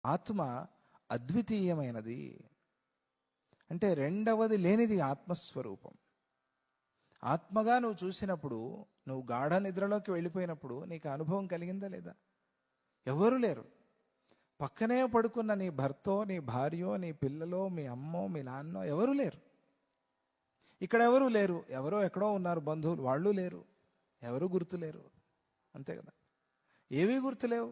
ఆత్మ అద్వితీయమైనది అంటే రెండవది లేనిది ఆత్మస్వరూపం. ఆత్మగా నువ్వు చూసినప్పుడు, నువ్వు గాఢ నిద్రలోకి వెళ్ళిపోయినప్పుడు నీకు అనుభవం కలిగిందా లేదా? ఎవరు లేరు. పక్కనే పడుకున్న నీ భర్తో, నీ భార్యో, నీ పిల్లలో, మీ అమ్మో, మీ నాన్నో ఎవరు లేరు. ఇక్కడ ఎవరు లేరు. ఎవరో ఎక్కడో ఉన్నారు బంధువులు, వాళ్ళు లేరు. ఎవరు గుర్తులేరు. అంతే కదా. ఏవీ గుర్తులేవు.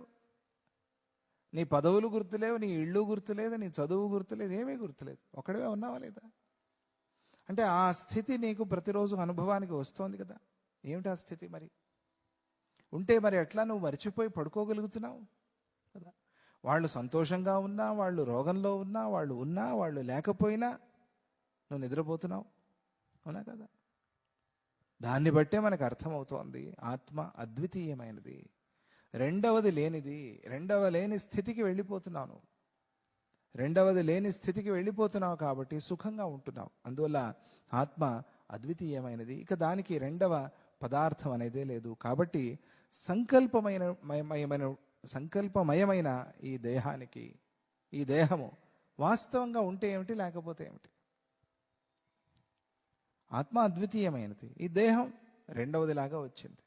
నీ పదవులు గుర్తులేవు, నీ ఇళ్ళు గుర్తులేదు, నీ చదువు గుర్తులేదు, ఏమీ గుర్తులేదు. ఒకడే ఉన్నావా లేదా? అంటే ఆ స్థితి నీకు ప్రతిరోజు అనుభవానికి వస్తోంది కదా. ఏమిటి ఆ స్థితి మరి? ఉంటే మరి ఎట్లా నువ్వు మర్చిపోయి పడుకోగలుగుతున్నావు కదా. వాళ్ళు సంతోషంగా ఉన్నా, వాళ్ళు రోగంలో ఉన్నా, వాళ్ళు లేకపోయినా నువ్వు నిద్రపోతున్నావు, అవునా కదా. దాన్ని బట్టే మనకు అర్థమవుతోంది ఆత్మ అద్వితీయమైనది, రెండవది లేనిది. లేని స్థితికి వెళ్ళిపోతున్నావు. రెండవది లేని స్థితికి వెళ్ళిపోతున్నావు కాబట్టి సుఖంగా ఉంటున్నావు. అందువల్ల ఆత్మ అద్వితీయమైనది. ఇక దానికి రెండవ పదార్థం అనేదే లేదు. కాబట్టి సంకల్పమయమైన ఈ దేహానికి, ఈ దేహము వాస్తవంగా ఉంటే ఏమిటి, లేకపోతే ఏమిటి? ఆత్మ అద్వితీయమైనది. ఈ దేహం రెండవదిలాగా వచ్చింది.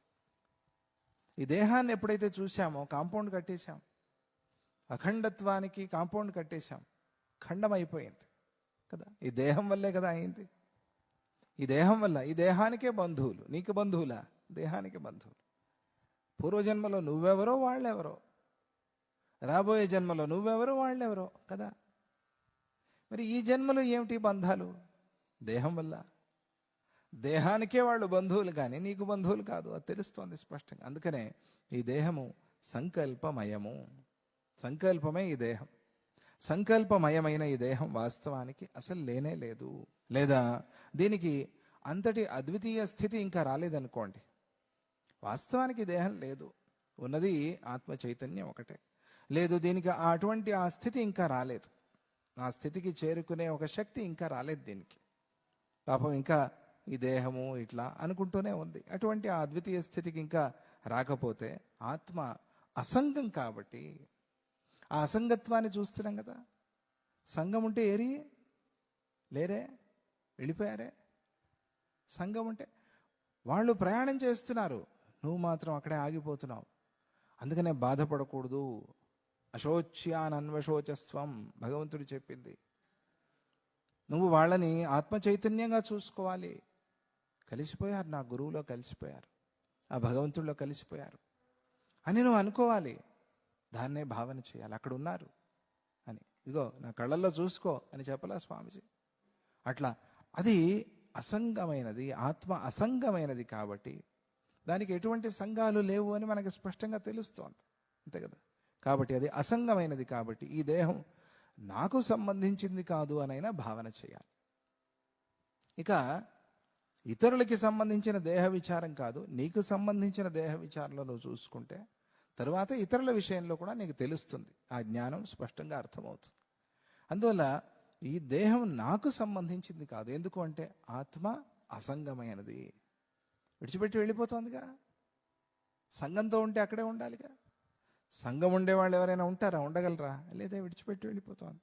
ఈ దేహాన్ని ఎప్పుడైతే చూసామో కాంపౌండ్ కట్టేశాం. అఖండత్వానికి కాంపౌండ్ కట్టేశాం. ఖండం అయిపోయింది కదా. ఈ దేహం వల్లే కదా అయింది. ఈ దేహం వల్ల, ఈ దేహానికే బంధువులు. నీకు బంధువులా? దేహానికి బంధువులు. పూర్వజన్మలో నువ్వెవరో వాళ్ళెవరో, రాబోయే జన్మలో నువ్వెవరో వాళ్ళెవరో కదా. మరి ఈ జన్మలో ఏమిటి బంధాలు? దేహం వల్ల. దేహానికే వాళ్ళు బంధువులు కానీ నీకు బంధువులు కాదు. అది తెలుస్తోంది స్పష్టంగా. అందుకనే ఈ దేహము సంకల్పమయము. సంకల్పమే ఈ దేహం. సంకల్పమయమైన ఈ దేహం వాస్తవానికి అసలు లేనే లేదు. లేదా దీనికి అంతటి అద్వితీయ స్థితి ఇంకా రాలేదనుకోండి. వాస్తవానికి దేహం లేదు, ఉన్నది ఆత్మ చైతన్యం ఒకటే. లేదు, దీనికి అటువంటి ఆ స్థితి ఇంకా రాలేదు. ఆ స్థితికి చేరుకునే ఒక శక్తి ఇంకా రాలేదు దీనికి. పాపం ఇంకా ఈ దేహము ఇట్లా అనుకుంటూనే ఉంది. అటువంటి ఆ అద్వితీయ స్థితికి ఇంకా రాకపోతే ఆత్మ అసంగం కాబట్టి ఆ అసంగత్వాన్ని చూస్తున్నాం కదా. సంఘం ఉంటే ఏరి లేరే, వెళ్ళిపోయారే. సంఘం ఉంటే వాళ్ళు ప్రయాణం చేస్తున్నారు, నువ్వు మాత్రం అక్కడే ఆగిపోతున్నావు. అందుకనే బాధపడకూడదు. అశోచ్యానన్వశోచస్వం భగవంతుడు చెప్పింది. నువ్వు వాళ్ళని ఆత్మ చైతన్యంగా చూసుకోవాలి. కలిసిపోయారు, నా గురువులో కలిసిపోయారు, ఆ భగవంతుడిలో కలిసిపోయారు అని నువ్వు అనుకోవాలి. దాన్నే భావన చేయాలి. అక్కడ ఉన్నారు అని, ఇదిగో నా కళ్ళల్లో చూసుకో అని చెప్పలా స్వామిజీ. అట్లా అది అసంగమైనది, ఆత్మ అసంగమైనది కాబట్టి దానికి ఎటువంటి సంఘాలు లేవు అని మనకి స్పష్టంగా తెలుస్తోంది. అంతే కదా. కాబట్టి అది అసంగమైనది కాబట్టి ఈ దేహం నాకు సంబంధించింది కాదు అనైనా భావన చేయాలి. ఇక ఇతరులకి సంబంధించిన దేహ విచారం కాదు, నీకు సంబంధించిన దేహ విచారంలో నువ్వు చూసుకుంటే తరువాత ఇతరుల విషయంలో కూడా నీకు తెలుస్తుంది. ఆ జ్ఞానం స్పష్టంగా అర్థమవుతుంది. అందువల్ల ఈ దేహం నాకు సంబంధించింది కాదు. ఎందుకు అంటే ఆత్మ అసంగమైనది, విడిచిపెట్టి వెళ్ళిపోతుందిగా. సంఘంతో ఉంటే అక్కడే ఉండాలిగా. సంఘం ఉండేవాళ్ళు ఎవరైనా ఉంటారా? ఉండగలరా? లేదా, విడిచిపెట్టి వెళ్ళిపోతుంది.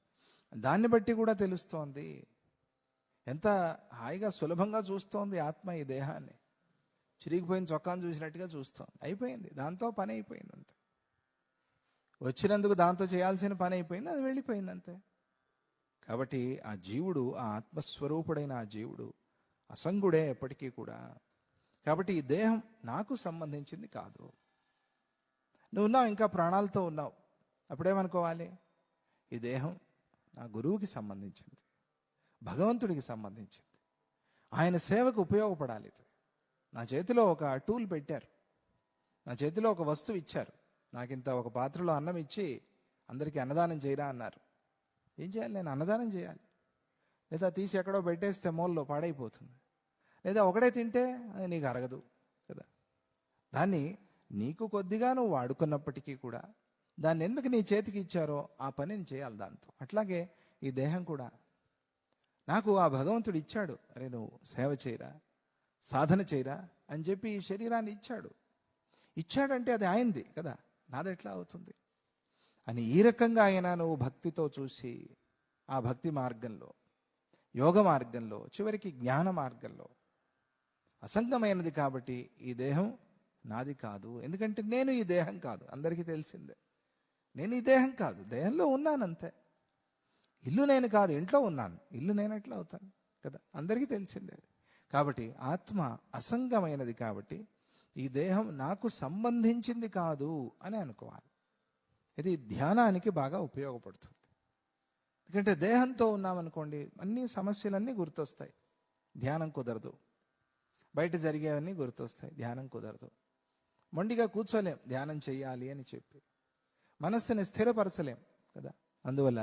దాన్ని బట్టి కూడా తెలుస్తోంది ఎంత హాయిగా సులభంగా చూస్తోంది ఆత్మ ఈ దేహాన్ని. చిరిగిపోయిన చొక్కాను చూసినట్టుగా చూస్తోంది. అయిపోయింది, దాంతో పని అయిపోయింది అంతే. వచ్చినందుకు దాంతో చేయాల్సిన పని అయిపోయింది, అది వెళ్ళిపోయింది అంతే. కాబట్టి ఆ జీవుడు, ఆ ఆత్మస్వరూపుడైన ఆ జీవుడు అసంగుడే ఎప్పటికీ కూడా. కాబట్టి ఈ దేహం నాకు సంబంధించింది కాదు. నువ్వు ఉన్నావు, ఇంకా ప్రాణాలతో ఉన్నావు, అప్పుడేమనుకోవాలి? ఈ దేహం నా గురువుకి సంబంధించింది, భగవంతుడికి సంబంధించింది, ఆయన సేవకు ఉపయోగపడాలి. నా చేతిలో ఒక టూల్ పెట్టారు, నా చేతిలో ఒక వస్తువు ఇచ్చారు, నాకింత ఒక పాత్రలో అన్నం ఇచ్చి అందరికీ అన్నదానం చేయరా అన్నారు. ఏం చేయాలి? నేను అన్నదానం చేయాలి. లేదా తీసి ఎక్కడో పెట్టేస్తే మూలలో పాడైపోతుంది. లేదా ఒకడే తింటే అది నీకు అరగదు కదా. దాన్ని నీకు కొద్దిగా నువ్వు వాడుకున్నప్పటికీ కూడా దాన్ని ఎందుకు నీ చేతికి ఇచ్చారో ఆ పనిని చేయాలి దాంతో. అట్లాగే ఈ దేహం కూడా నాకు ఆ భగవంతుడు ఇచ్చాడు, అరే నువ్వు సేవ చేయరా, సాధన చేయరా అని చెప్పి ఈ శరీరాన్ని ఇచ్చాడంటే అది ఆయనది కదా, నాది ఎట్లా అవుతుంది? అని ఈ రకంగా అయినా నువ్వు భక్తితో చూసి ఆ భక్తి మార్గంలో, యోగ మార్గంలో, చివరికి జ్ఞాన మార్గంలో అసంగమైనది కాబట్టి ఈ దేహం నాది కాదు. ఎందుకంటే నేను ఈ దేహం కాదు, అందరికీ తెలిసిందే. నేను ఈ దేహం కాదు, దేహంలో ఉన్నాను అంతే. ఇల్లు నేను కాదు, ఇంట్లో ఉన్నాను. ఇల్లు నేను ఎట్లా అవుతాను కదా, అందరికీ తెలిసిందే. కాబట్టి ఆత్మ అసంగమైనది కాబట్టి ఈ దేహం నాకు సంబంధించింది కాదు అని అనుకోవాలి. ఇది ధ్యానానికి బాగా ఉపయోగపడుతుంది. ఎందుకంటే దేహంతో ఉన్నామనుకోండి, అన్ని సమస్యలన్నీ గుర్తొస్తాయి, ధ్యానం కుదరదు. బయట జరిగేవన్నీ గుర్తొస్తాయి, ధ్యానం కుదరదు. మొండిగా కూర్చోలేం ధ్యానం చెయ్యాలి అని చెప్పి, మనస్సుని స్థిరపరచలేం కదా. అందువల్ల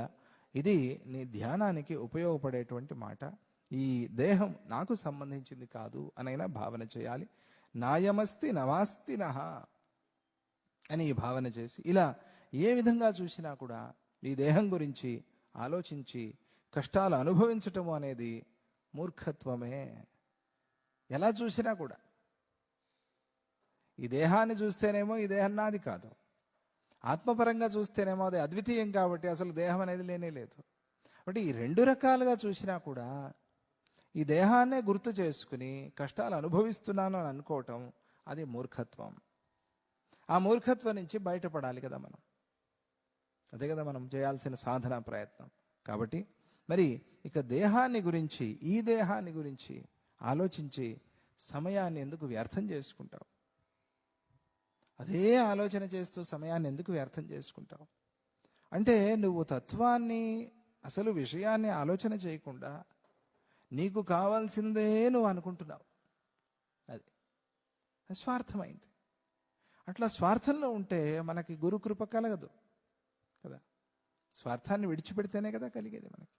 ఇది నీ ధ్యానానికి ఉపయోగపడేటువంటి మాట. ఈ దేహం నాకు సంబంధించింది కాదు అనైనా భావన చేయాలి. నాయమస్తి నవాస్తి నహ అని ఈ భావన చేసి, ఇలా ఏ విధంగా చూసినా కూడా ఈ దేహం గురించి ఆలోచించి కష్టాలు అనుభవించటము అనేది మూర్ఖత్వమే. ఎలా చూసినా కూడా ఈ దేహాన్ని చూస్తేనేమో ఈ దేహం నాది కాదు, ఆత్మపరంగా చూస్తేనేమో అది అద్వితీయం కాబట్టి అసలు దేహం అనేది లేనే లేదు. కాబట్టి ఈ రెండు రకాలుగా చూసినా కూడా ఈ దేహాన్నే గుర్తు చేసుకుని కష్టాలు అనుభవిస్తున్నాను అని అనుకోవటం అది మూర్ఖత్వం. ఆ మూర్ఖత్వం నుంచి బయటపడాలి కదా మనం. అదే కదా మనం చేయాల్సిన సాధన ప్రయత్నం. కాబట్టి మరి ఇక దేహాన్ని గురించి, ఈ దేహాన్ని గురించి ఆలోచించి సమయాన్ని ఎందుకు వ్యర్థం చేసుకుంటావు? అదే ఆలోచన చేస్తూ సమయాన్ని ఎందుకు వ్యర్థం చేసుకుంటావు? అంటే నువ్వు తత్వాన్ని, అసలు విషయాన్ని ఆలోచన చేయకుండా నీకు కావాల్సిందే నువ్వు అనుకుంటున్నావు. అది స్వార్థమైంది. అట్లా స్వార్థంలో ఉంటే మనకి గురు కృప కలగదు కదా. స్వార్థాన్ని విడిచిపెడితేనే కదా కలిగేది మనకి.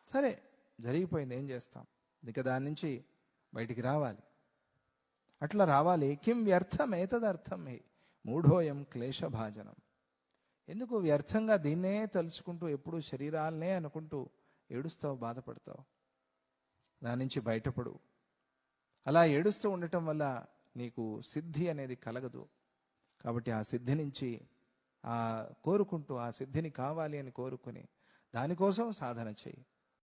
సరే, జరిగిపోయింది, ఏం చేస్తాం? ఇక దాని నుంచి బయటికి రావాలి. అట్లా రావాలి. కిం వ్యర్థం ఏతదర్థం హి మూఢోయం క్లేశభాజనం. ఎందుకు వ్యర్థంగా దీన్నే తలుచుకుంటూ ఎప్పుడూ శరీరాలనే అనుకుంటూ ఏడుస్తావు, బాధపడతావు? దాని నుంచి బయటపడు. అలా ఏడుస్తూ ఉండటం వల్ల నీకు సిద్ధి అనేది కలగదు. కాబట్టి ఆ సిద్ధి నుంచి కోరుకుంటూ, ఆ సిద్ధిని కావాలి అని కోరుకుని దానికోసం సాధన చేయి.